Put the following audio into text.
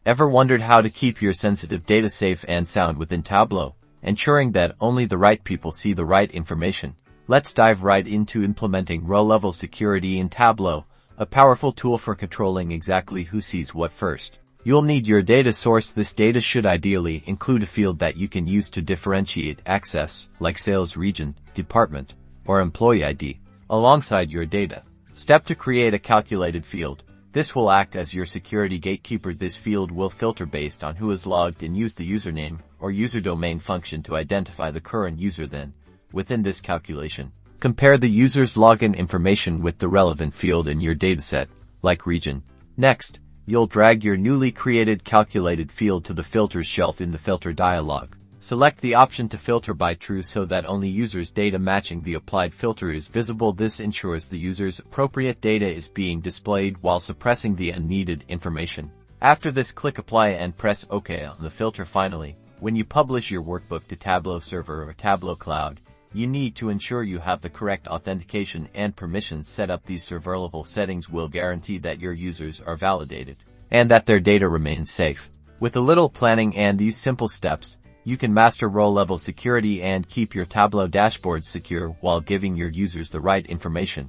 Ever wondered how to keep your sensitive data safe and sound within Tableau, ensuring that only the right people see the right information? Let's dive right into implementing row-level security in Tableau, a powerful tool for controlling exactly who sees what first. You'll need your data source. This data should ideally include a field that you can use to differentiate access, like sales region, department, or employee ID, alongside your data. Step to create a calculated field. This will act as your security gatekeeper. This field will filter based on who is logged in. Use the username or user domain function to identify the current user. Then, within this calculation, compare the user's login information with the relevant field in your dataset, like region. Next, you'll drag your newly created calculated field to the filters shelf in the filter dialog. Select the option to filter by true so that only users' data matching the applied filter is visible. This ensures the user's appropriate data is being displayed while suppressing the unneeded information. After this, click Apply and press OK on the filter. Finally, when you publish your workbook to Tableau Server or Tableau Cloud, you need to ensure you have the correct authentication and permissions set up. These server-level settings will guarantee that your users are validated and that their data remains safe. With a little planning and these simple steps, you can master row-level security and keep your Tableau dashboards secure while giving your users the right information.